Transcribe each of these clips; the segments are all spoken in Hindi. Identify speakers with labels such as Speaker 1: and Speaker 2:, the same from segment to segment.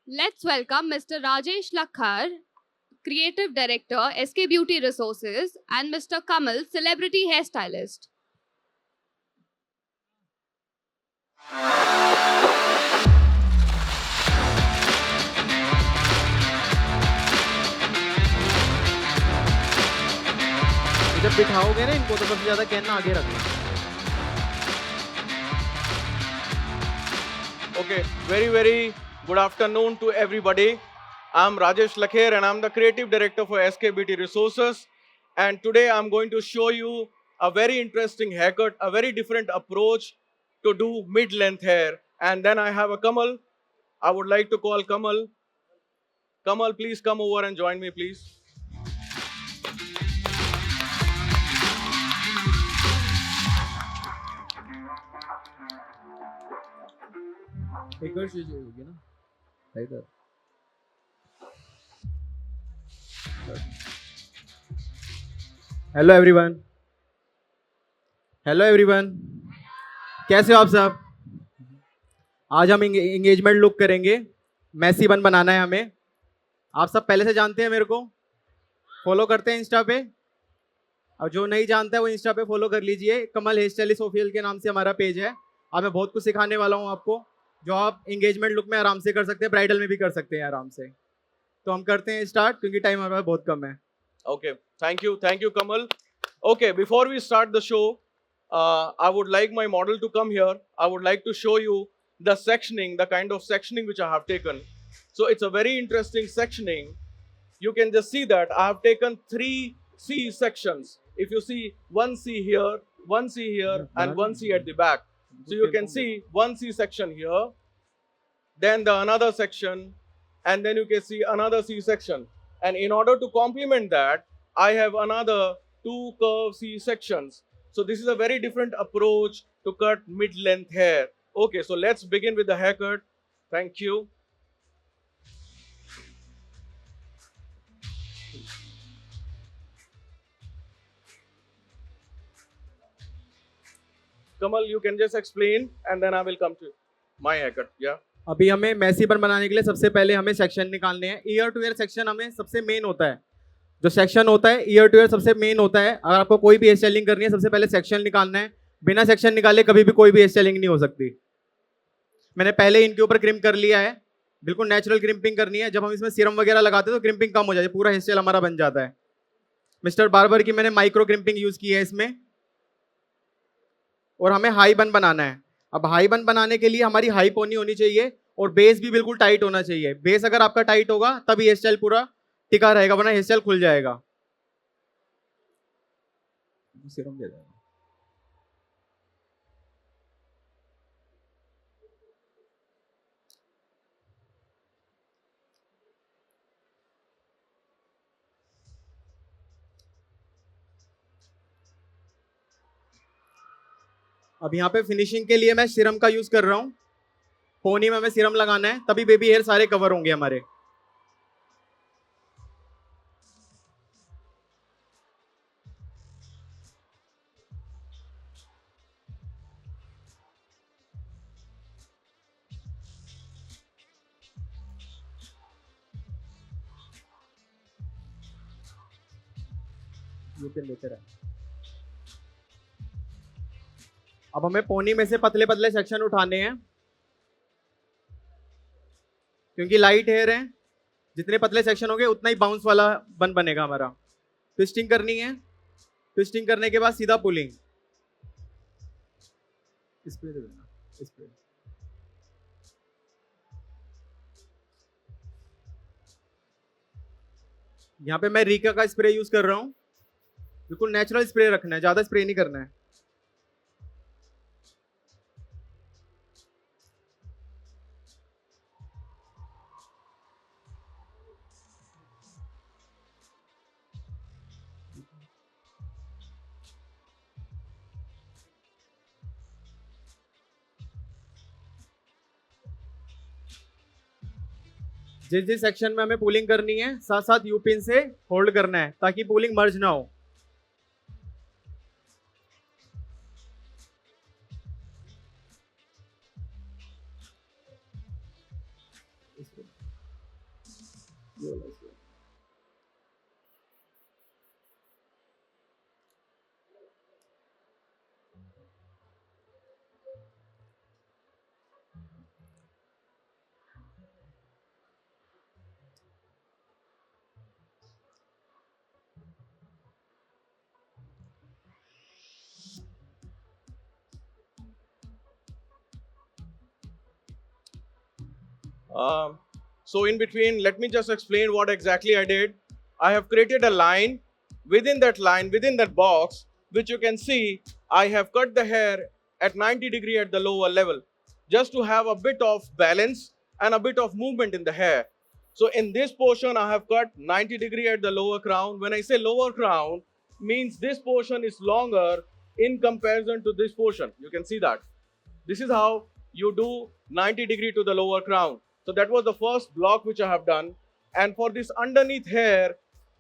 Speaker 1: Let's welcome Mr. Rajesh Lakhar, Creative Director, SK Beauty Resources, and Mr. Kamal, Celebrity Hairstylist.
Speaker 2: जब बिठाओगे ना इनको तो सबसे ज्यादा कहना आगे रखना.
Speaker 3: Okay, very good afternoon to everybody. I'm Rajesh Lakher and I'm the creative director for SKBT Resources. And today I'm going to show you a very interesting haircut, a very different approach to do mid-length hair. And then I have a Kamal. I would like to call Kamal. Kamal, please come over and join me, please.
Speaker 2: एक और चीज होगी ना इधर. Hello everyone. Hello everyone. कैसे हो आप सब? आज हम एंगेजमेंट लुक करेंगे. मैसी बन बनाना है हमें. आप सब पहले से जानते हैं मेरे को, फॉलो करते हैं इंस्टा पे. और जो नहीं जानता है वो इंस्टा पे फॉलो कर लीजिए. कमल हेयर स्टाइलिस्ट ऑफिशियल के नाम से हमारा पेज है. आज मैं बहुत कुछ सिखाने वाला हूँ आपको, जो आप एंगेजमेंट लुक में आराम से कर सकते हैं, ब्राइडल में भी कर सकते हैं आराम से. तो हम करते हैं स्टार्ट, क्योंकि टाइम हमारे पास बहुत कम है.
Speaker 3: Okay, thank you, Kamal. Okay, before we start the show, I would like my model to come here. I would like to show you the sectioning, the kind of sectioning which I have taken. So it's a very interesting sectioning. You can just see that I have taken 3 C sections. If you see 1 C here, 1 C here, and 1 C at the back. So you can see 1 C section here, then the another section, and then you can see another C section. And in order to complement that, I have another 2 curve C sections. So this is a very different approach to cut mid-length hair. Okay, so let's begin with the haircut. Thank you. Kamal, you can just explain and then I will come to my haircut. Yeah.
Speaker 2: अभी हमें मैसी बन बनाने के लिए सबसे पहले हमें सेक्शन निकालने हैं. ईयर टू ईयर सेक्शन हमें सबसे मेन होता है. जो सेक्शन होता है ईयर टू ईयर सबसे मेन होता है. अगर आपको कोई भी हेयर स्टाइलिंग करनी है, सबसे पहले सेक्शन निकालना है. बिना सेक्शन निकाले कभी भी कोई भी हेयर स्टाइलिंग नहीं हो सकती. मैंने पहले इनके ऊपर क्रिम कर लिया है. बिल्कुल नेचुरल क्रिम्पिंग करनी है. जब हम इसमें सीरम वगैरह लगाते हैं तो क्रिम्पिंग कम हो जाती है, पूरा हेयर स्टाइल हमारा बन जाता है. मिस्टर बार्बर की मैंने माइक्रो क्रिम्पिंग यूज की है इसमें. और हमें हाई बन बनाना है. अब हाई बन बनाने के लिए हमारी हाई पोनी होनी चाहिए और बेस भी बिल्कुल टाइट होना चाहिए. बेस अगर आपका टाइट होगा तभी हेयर स्टाइल पूरा टिका रहेगा, वरना हेयर स्टाइल खुल जाएगा. सीरम दे देना. अब यहाँ पे फिनिशिंग के लिए मैं सीरम का यूज कर रहा हूँ. पोनी में हमें सीरम लगाना है, तभी बेबी हेयर सारे कवर होंगे हमारे. ये पेन लेते रहे. अब हमें पोनी में से पतले पतले सेक्शन उठाने हैं, क्योंकि लाइट हेयर है. जितने पतले सेक्शन होंगे उतना ही बाउंस वाला बन बनेगा हमारा. ट्विस्टिंग करनी है. ट्विस्टिंग करने के बाद सीधा पुलिंग. इस पे दे देना. इस पे यहाँ पे मैं रीका का स्प्रे यूज कर रहा हूँ. बिल्कुल नेचुरल स्प्रे रखना है, ज्यादा स्प्रे नहीं करना है. जिस जिस सेक्शन में हमें पुलिंग करनी है, साथ साथ यूपिन से होल्ड करना है ताकि पुलिंग मर्ज ना हो.
Speaker 3: So in between, let me just explain what exactly I did. I have created a line. Within that box, which you can see, I have cut the hair at 90 degree at the lower level, just to have a bit of balance and a bit of movement in the hair. So in this portion, I have cut 90 degree at the lower crown. When I say lower crown, means this portion is longer in comparison to this portion. You can see that. This is how you do 90 degree to the lower crown. So that was the first block which I have done. And for this underneath hair,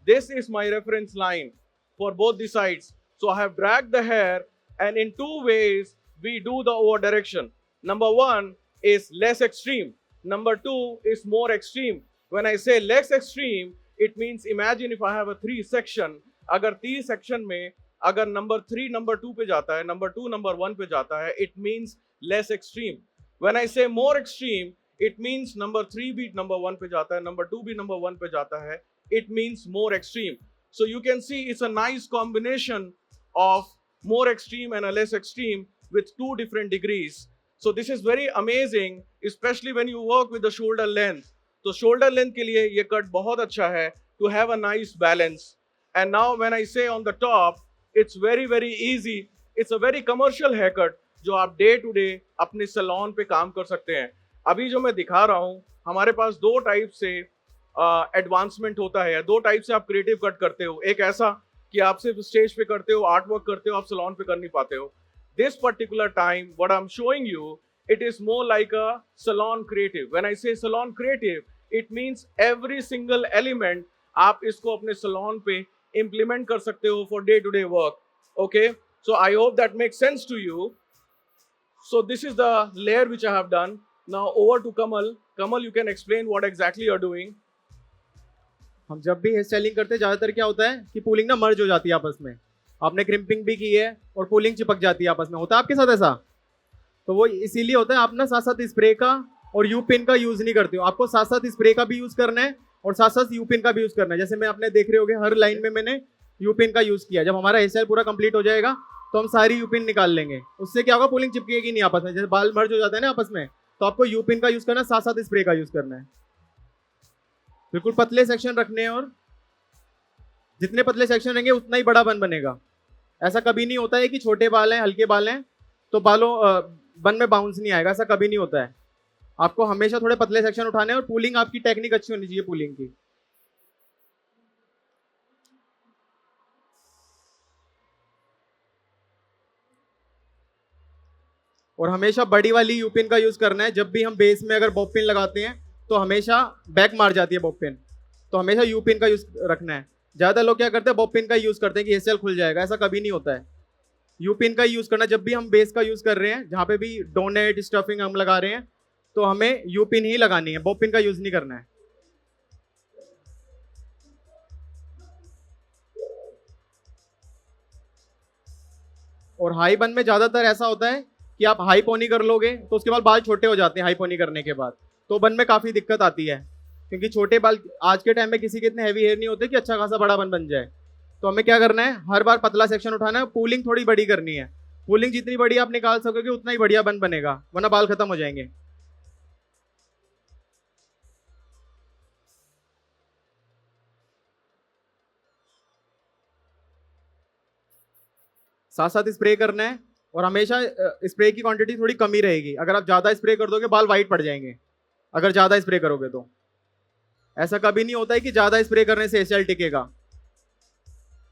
Speaker 3: this is my reference line for both the sides. So I have dragged the hair, and in two ways we do the over direction. Number one is less extreme. Number two is more extreme. When I say less extreme, it means imagine if I have a 3 section. अगर 3 section में अगर number 3 number 2 पे जाता है, number 2 number 1 पे जाता है, it means less extreme. When I say more extreme, it means number 3 भी number 1 पे जाता है, number 2 भी number 1 पे जाता है. It means more extreme. So you can see it's a nice combination of more extreme and a less extreme with 2 different degrees. So this is very amazing, especially when you work with the shoulder length. तो shoulder length के लिए ये cut बहुत अच्छा है to have a nice balance. And now when I say on the top, it's very very easy. It's a very commercial haircut जो आप day to day अपने salon पे काम कर सकते हैं. अभी जो मैं दिखा रहा हूँ, हमारे पास 2 टाइप से एडवांसमेंट होता है, 2 टाइप से आप क्रिएटिव कट करते हो. एक ऐसा कि आप सिर्फ स्टेज पे करते हो, आर्ट वर्क करते हो, आप सैलून पे कर नहीं पाते हो. This particular time, what I'm showing you, it is more like a salon creative. When I say salon creative, it means every single element आप इसको अपने salon पे implement कर सकते हो for day to day work. Okay, so I hope that makes sense to you. So this is the layer which I have done. Now over to Kamal. Kamal, you can explain what exactly you're doing.
Speaker 2: हम जब भी हेयर स्टाइलिंग करते हैं ज़्यादातर क्या होता है कि पूलिंग ना मर्ज हो जाती है आपस में. आपने क्रिम्पिंग भी की है और पूलिंग चिपक जाती है आपस में. होता है आपके साथ ऐसा? तो वो इसीलिए होता है. आप ना साथ साथ स्प्रे का और यू पिन का यूज़ नहीं करते हो. आपको साथ साथ स्प्रे का भी यूज़ करना है और साथ साथ यू पिन का भी यूज़ करना है. जैसे मैं आपने देख रहे होगे हर लाइन में मैंने यू पिन का यूज़ किया. जब हमारा हेयर स्टाइल पूरा कंप्लीट हो जाएगा तो हम सारी यू पिन निकाल लेंगे. उससे क्या होगा, पूलिंग चिपकेगी नहीं आपस में. जैसे बाल मर्ज हो जाता है ना आपस में, तो आपको यू पिन का यूज़ करना है, साथ साथ स्प्रे का यूज़ करना है. बिल्कुल पतले सेक्शन रखने हैं और जितने पतले सेक्शन रहेंगे उतना ही बड़ा बन बनेगा. ऐसा कभी नहीं होता है कि छोटे बाल हैं, हल्के बाल हैं तो बालों बन में बाउंस नहीं आएगा. ऐसा कभी नहीं होता है. आपको हमेशा थोड़े पतले सेक्शन उठाने हैं और पूलिंग आपकी टेक्निक अच्छी होनी चाहिए पूलिंग की. और हमेशा बड़ी वाली यू पिन का यूज करना है. जब भी हम बेस में अगर बॉब पिन लगाते हैं तो हमेशा बैक मार जाती है बॉब पिन, तो हमेशा यू पिन का यूज रखना है. ज़्यादा लोग क्या करते हैं, बॉब पिन का यूज करते हैं कि हेयर स्टाइल खुल जाएगा. ऐसा कभी नहीं होता है. यू पिन का यूज करना. जब भी हम बेस का यूज कर रहे हैं, जहाँ पे भी डोनेट स्टफिंग हम लगा रहे हैं, तो हमें यू पिन ही लगानी है, बॉब पिन का यूज नहीं करना है. और हाई बन में ज्यादातर ऐसा होता है कि आप हाई पोनी कर लोगे तो उसके बाद बाल छोटे हो जाते हैं. हाई पोनी करने के बाद तो बन में काफी दिक्कत आती है, क्योंकि छोटे बाल आज के टाइम में किसी के इतने हैवी हेयर नहीं होते कि अच्छा खासा बड़ा बन जाए. तो हमें क्या करना है, हर बार पतला सेक्शन उठाना है. पूलिंग थोड़ी बड़ी करनी है. पूलिंग जितनी बड़ी आप निकाल सकोगे उतना ही बढ़िया बन बनेगा, वरना बाल खत्म हो जाएंगे. साथ साथ स्प्रे करना है और हमेशा स्प्रे की क्वांटिटी थोड़ी कम ही रहेगी. अगर आप ज़्यादा स्प्रे कर दोगे बाल वाइट पड़ जाएंगे अगर ज़्यादा स्प्रे करोगे तो. ऐसा कभी नहीं होता है कि ज़्यादा स्प्रे करने से हेयर स्टाइल टिकेगा.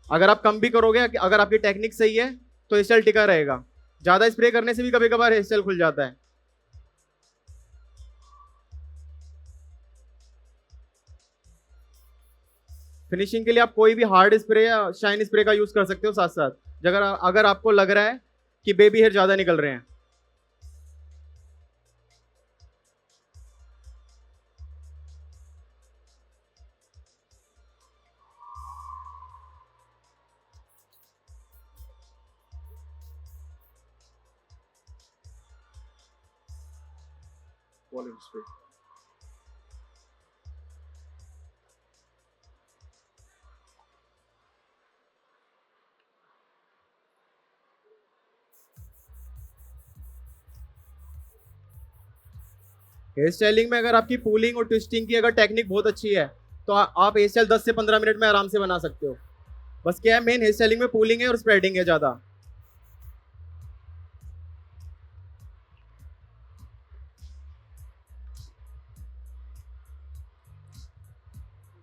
Speaker 2: अगर आप कम भी करोगे, अगर आपकी टेक्निक सही है तो हेयर स्टाइल टिका रहेगा. ज़्यादा स्प्रे करने से भी कभी कभार हेयर स्टाइल खुल जाता है. फिनिशिंग के लिए आप कोई भी हार्ड स्प्रे या शाइन स्प्रे का यूज कर सकते हो साथ साथ, अगर आपको लग रहा है कि बेबी हेयर ज्यादा निकल रहे हैं.
Speaker 3: quality spray.
Speaker 2: हेयर स्टाइलिंग में अगर आपकी पूलिंग और ट्विस्टिंग की अगर टेक्निक बहुत अच्छी है तो आप हेयर स्टाइल 10 से 15 मिनट में आराम से बना सकते हो। बस क्या है, मेन हेयर स्टाइलिंग में पूलिंग है और स्प्रेडिंग है ज़्यादा।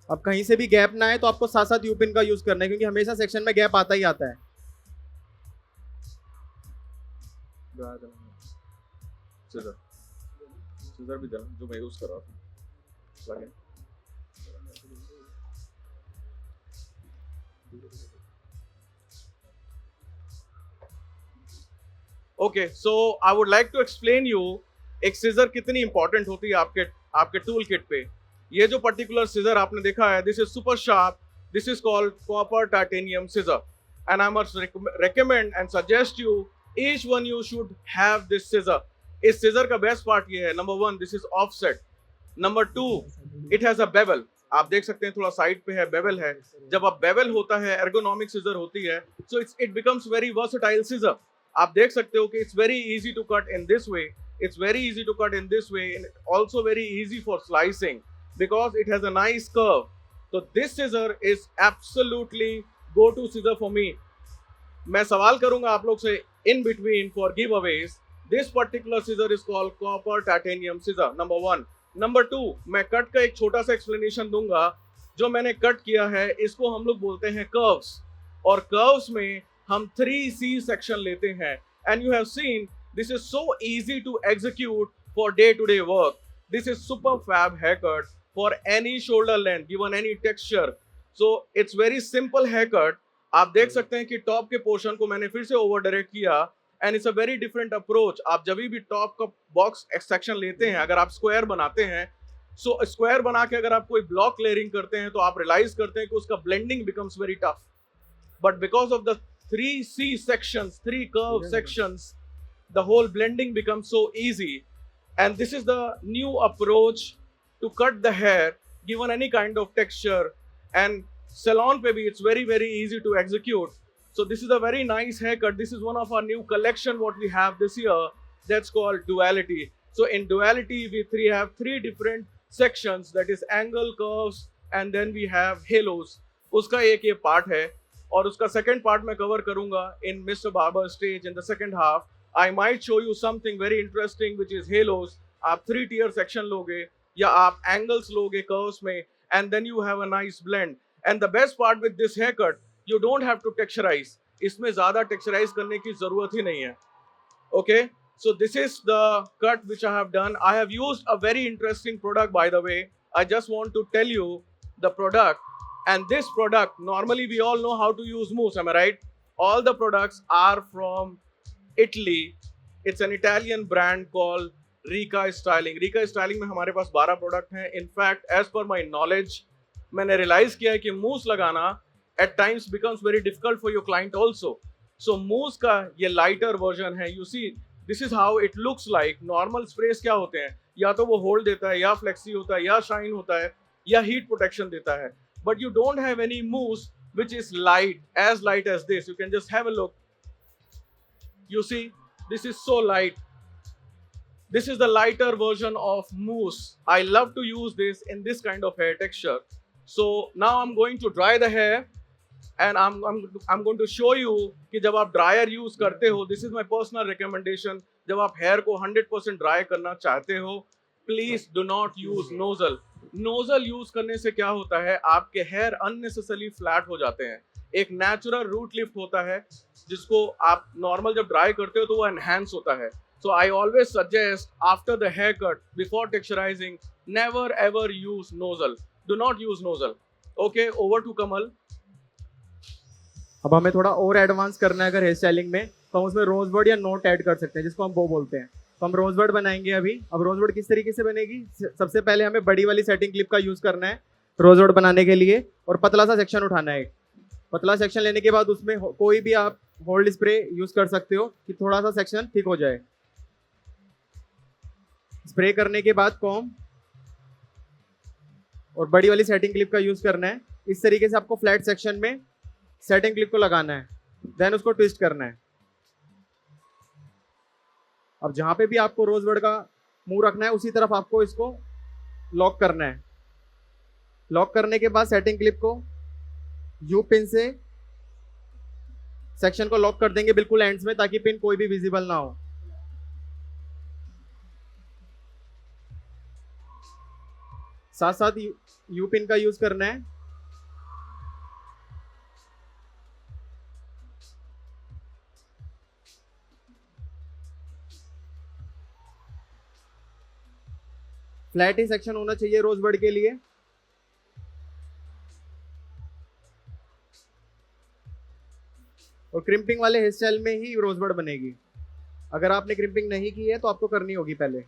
Speaker 2: अब कहीं से भी गैप ना आए तो आपको साथ साथ यूपिन का यूज करना है, क्योंकि हमेशा सेक्शन में गैप आता ही आता है।
Speaker 3: सीजर भी देना जो मैं यूज कर रहा था। Okay, so I would like to explain you एक सीजर कितनी इंपॉर्टेंट होती है आपके टूल किट पे। ये जो पर्टिकुलर सीजर आपने देखा है, this is super sharp, this is called copper titanium scissor, and I must recommend and suggest you each one you should have this scissor. इस सीजर का बेस्ट पार्ट ये है, number 1 this is offset, number 2 it has a bevel. आप देख सकते हैं थोड़ा साइड पे है, बेवल है। जब आप बेवल होता है, एर्गोनॉमिक सीजर होती है, so it becomes very versatile scissor. आप देख सकते हो कि it's very easy to cut in this way, it's very easy to cut in this way, and also very easy for slicing because it has a nice curve. So this scissor is absolutely go-to scissor for me. मैं सवाल करूंगा आप लोग से in between for giveaways. This particular scissor is called copper titanium scissor. Number 1. Number 2, मैं कट का एक छोटा सा explanation दूंगा। जो मैंने कट किया है इसको हम लोग बोलते हैं curves, और curves में हम 3C section लेते हैं, and you have seen this is so easy to execute for day-to-day work. This is super fab haircut for any shoulder length, given any texture. So it's very simple haircut. आप देख सकते हैं कि टॉप के पोर्शन को मैंने फिर से ओवर डायरेक्ट किया, and it's a very different approach. आप जब भी टॉप का बॉक्स सेक्शन लेते हैं, अगर आप स्क्वायर बनाते हैं, सो स्क्वायर बना के अगर आप कोई ब्लॉक लेयरिंग करते हैं तो आप रियलाइज करते हैं कि उसका blending becomes very tough. But because of the 3C sections, 3 curve sections, the whole blending becomes so easy, and this is the new approach to cut the hair given any kind of texture, and salon pe bhi it's very easy to execute. So this is a very nice haircut. This is one of our new collection what we have this year, that's called duality. So in duality we have 3 different sections, that is angle, curves, and then we have halos. uska ek ye part hai, और उसका सेकंड पार्ट मैं कवर करूंगा in mister barber stage in the second half. I might show you something very interesting which is halos. आप 3 टियर सेक्शन लोगे या आप एंगल्स लोगे कर्व्स में, and then you have a nice blend. And the best part with this hair cut, you don't have to texturise. इसमें ज्यादा टेक्सचराइज करने की जरूरत ही नहीं है। Okay, so this is the cut which I have done. I have used a very interesting product, by the way. I just want to tell you the product. And this product, normally we all know how to use mousse, am I right? All the products are from Italy. It's an Italian brand called Rica Styling. Rica Styling में हमारे पास 12 प्रोडक्ट हैं. In fact, as per my knowledge, मैंने realize किया है कि mousse लगाना at times becomes very difficult for your client also. So mousse का ये lighter version है. You see, this is how it looks like. Normal sprays क्या होते हैं? या तो वो hold देता है, या flexi होता है, या shine होता है, या heat protection देता है. But you don't have any mousse which is light, as light as this. You can just have a look. You see, this is so light. This is the lighter version of mousse. I love to use this in this kind of hair texture. So now I'm going to dry the hair, and I'm going to show you कि जब आप dryer use करते हो, this is my personal recommendation. जब आप hair को 100% dry करना चाहते हो, please do not use nozzle. Nozzle use करने से क्या होता है, आपके हेयर अननेसेसरली फ्लैट हो जाते हैं। एक नेचुरल रूट लिफ्ट होता है जिसको आप नॉर्मल जब ड्राई करते हो तो वो एनहांस होता है। So I always suggest after the hair cut, before texturising, never ever use nozzle, do not use nozzle. Okay, over to Kamal.
Speaker 2: अब हमें थोड़ा और एडवांस करना है अगर हेयर स्टाइलिंग में, तो हम उसमें रोजबर्ड या नोट ऐड कर सकते हैं, जिसको हम बो बोलते हैं। तो हम रोजबर्ड बनाएंगे अभी। अब रोजबर्ड किस तरीके से बनेगी, सबसे पहले हमें बड़ी वाली सेटिंग क्लिप का यूज करना है रोजबर्ड बनाने के लिए, और पतला सा सेक्शन उठाना है। पतला सेक्शन लेने के बाद उसमें कोई भी आप होल्ड स्प्रे यूज कर सकते हो कि थोड़ा सा सेक्शन थिक हो जाए। स्प्रे करने के बाद कॉम और बड़ी वाली सेटिंग क्लिप का यूज करना है। इस तरीके से आपको फ्लैट सेक्शन में सेटिंग क्लिप को लगाना है, देन उसको ट्विस्ट करना है। अब जहां पे भी आपको रोजबर्ड का मुंह रखना है उसी तरफ आपको इसको लॉक करना है। लॉक करने के बाद सेटिंग क्लिप को यू पिन से सेक्शन को लॉक कर देंगे बिल्कुल एंड्स में, ताकि पिन कोई भी विजिबल ना हो। साथ साथ यू पिन का यूज करना है। फ्लैट ही सेक्शन होना चाहिए रोजबर्ड के लिए। और क्रिम्पिंग वाले हेयर स्टाइल में ही रोजबर्ड बनेगी। अगर आपने क्रिम्पिंग नहीं की है तो आपको करनी होगी पहले।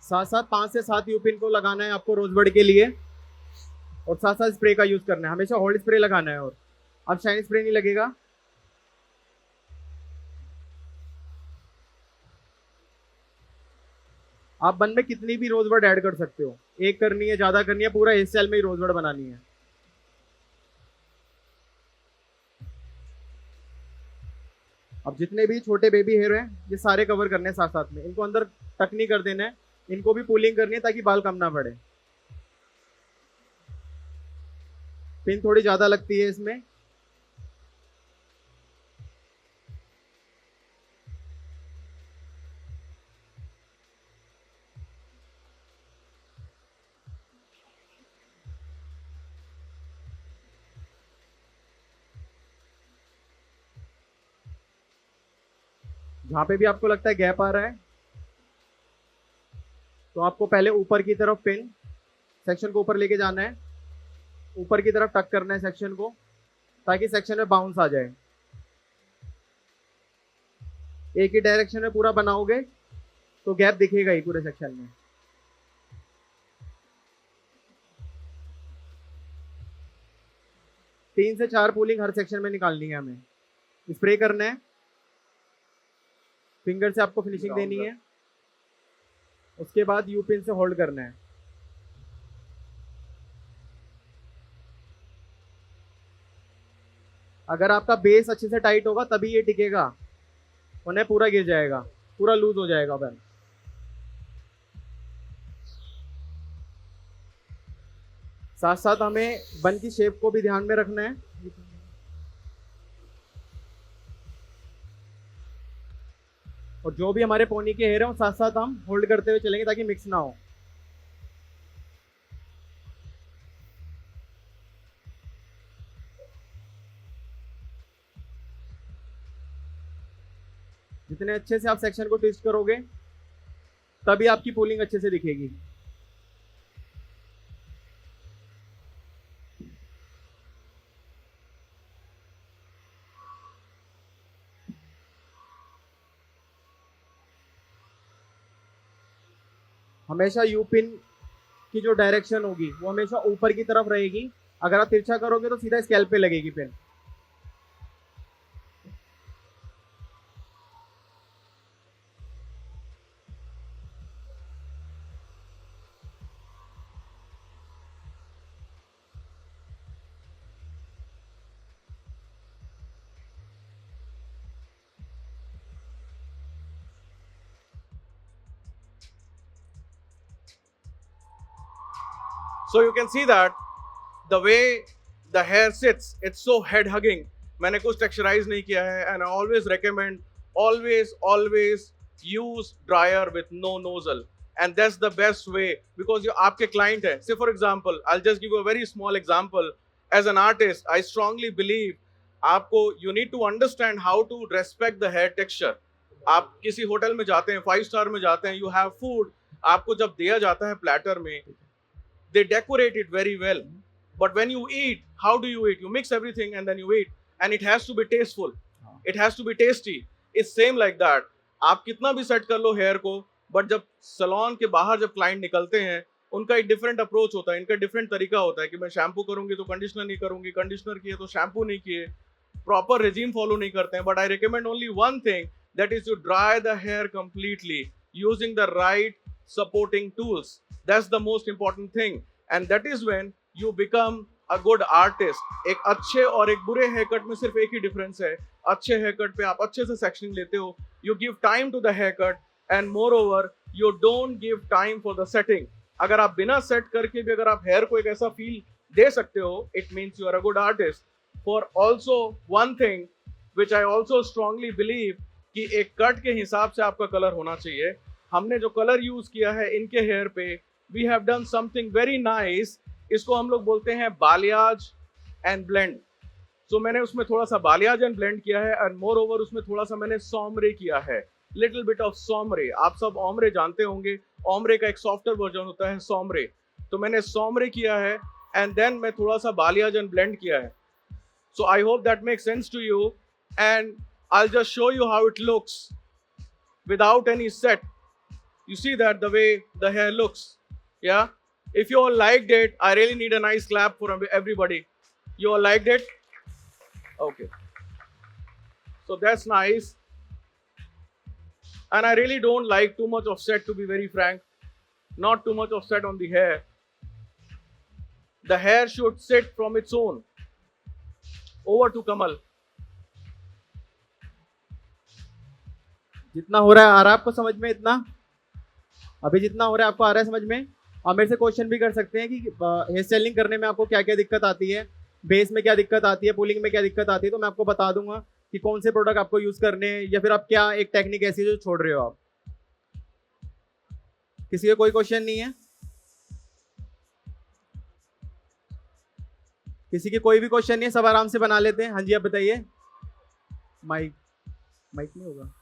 Speaker 2: साथ साथ 5 से 7 यूपिन को लगाना है आपको रोजबर्ड के लिए, और साथ साथ स्प्रे का यूज करना है। हमेशा होल्ड स्प्रे लगाना है, और अब शाइन स्प्रे नहीं लगेगा। आप बन में कितनी भी रोजबर्ड ऐड कर सकते हो, एक करनी है, ज्यादा करनी है, पूरा हेयर स्टाइल में ही रोजबर्ड बनानी है। अब जितने भी छोटे बेबी हेयर हैं ये सारे कवर करने हैं साथ साथ में। इनको अंदर टक नहीं कर देना है, इनको भी पुलिंग करनी है ताकि बाल कम ना पड़े। पिन थोड़ी ज्यादा लगती है इसमें। जहां पे भी आपको लगता है गैप आ रहा है तो आपको पहले ऊपर की तरफ पिन सेक्शन को ऊपर लेके जाना है, ऊपर की तरफ टक करना है सेक्शन को, ताकि सेक्शन में बाउंस आ जाए। एक ही डायरेक्शन में पूरा बनाओगे तो गैप दिखेगा ही पूरे सेक्शन में। तीन से 4 पुलिंग हर सेक्शन में निकालनी है हमें। स्प्रे करना है, फिंगर से आपको फिनिशिंग देनी है, उसके बाद यू पिन से होल्ड करना है। अगर आपका बेस अच्छे से टाइट होगा तभी ये टिकेगा, वरना पूरा गिर जाएगा, पूरा लूज हो जाएगा बन। साथ साथ हमें बन की शेप को भी ध्यान में रखना है। और जो भी हमारे पोनी के हेयर हैं साथ साथ हम होल्ड करते हुए चलेंगे ताकि मिक्स ना हो। जितने अच्छे से आप सेक्शन को ट्विस्ट करोगे तभी आपकी पुलिंग अच्छे से दिखेगी। हमेशा यू पिन की जो डायरेक्शन होगी वो हमेशा ऊपर की तरफ रहेगी। अगर आप तिरछा करोगे तो सीधा स्कैल्प पे लगेगी pin.
Speaker 3: So you can see that the way the hair sits, it's so head hugging. मैंने कुछ texturize नहीं किया है, and I always recommend always use dryer with no nozzle, and that's the best way because you आपके client है. Say for example, I'll just give you a very small example. As an artist, I strongly believe आपको you need to understand how to respect the hair texture. आप किसी होटल में जाते हैं, 5 स्टार में जाते हैं, you have food, आपको जब दिया जाता है प्लेटर में, they decorate it very well, But when you eat, how do you eat? You mix everything and then you eat, and it has to be tasteful. It has to be tasty. It's same like that. आप कितना भी सेट कर लो हेयर को, बट जब सलोन के बाहर जब क्लाइंट निकलते हैं, उनका एक डिफरेंट अप्रोच होता है, इनका डिफरेंट तरीका होता है कि मैं शैम्पू करूंगी तो कंडीशनर नहीं करूंगी, कंडीशनर किए तो शैम्पू नहीं किए, प्रॉपर रेजिम फॉलो नहीं करते हैं. But I recommend only one thing, that is to dry the hair completely using the right supporting tools. That's the most important thing, and that is when you become a good artist. एक अच्छे और एक बुरे हेयर कट में सिर्फ एक ही डिफरेंस है. अच्छे हेयर कट पे आप अच्छे से सेक्शनिंग लेते हो, you give time to the hair cut, and moreover you don't give time for the setting. अगर आप बिना सेट करके भी अगर आप हेयर को एक ऐसा फील दे सकते हो, it means you are a good artist. For also one thing which I also strongly believe कि एक कट के हिसाब से आपका कलर होना चाहिए. हमने जो कलर यूज किया है इनके हेयर पे, we have done something very nice. इसको हम लोग बोलते हैं बालियाज एंड ब्लेंड. सो मैंने उसमें थोड़ा सा बालियाज एंड ब्लेंड किया है, एंड मोर ओवर उसमें थोड़ा सा मैंने सोमरे किया है, लिटिल बिट ऑफ सोमरे. आप सब ओमरे जानते होंगे, ओमरे का एक सॉफ्टवेयर वर्जन होता है सोमरे. तो मैंने सोमरे किया है, एंड देन मैं थोड़ा सा बालियाज एंड ब्लेंड किया है. So I hope that make sense to you, and I will just show you how it looks without any set. You see that the way the hair looks, yeah? If you all liked it, I really need a nice clap for everybody. You all liked it? Okay. So that's nice. And I really don't like too much of set, to be very frank. Not too much of set on the hair. The hair should sit from its own. Over to Kamal.
Speaker 2: जितना हो रहा है आ रहा है आपको समझ में? इतना अभी जितना हो रहा है आपको आ रहा है समझ में? और मेरे से क्वेश्चन भी कर सकते हैं कि हेयर स्टाइलिंग करने में आपको क्या क्या दिक्कत आती है, बेस में क्या दिक्कत आती है, पुलिंग में क्या दिक्कत आती है. तो मैं आपको बता दूंगा कि कौन से प्रोडक्ट आपको यूज करने हैं, या फिर आप क्या एक टेक्निक ऐसी है जो छोड़ रहे हो आप. किसी का कोई क्वेश्चन नहीं है? किसी के कोई भी क्वेश्चन नहीं है? सब आराम से बना लेते हैं. हाँ जी, आप बताइए. माइक नहीं होगा.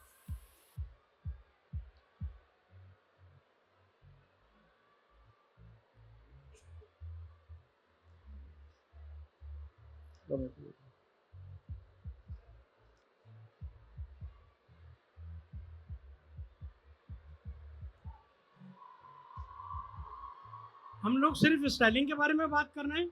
Speaker 4: हम लोग सिर्फ स्टाइलिंग के बारे में बात कर रहे हैं.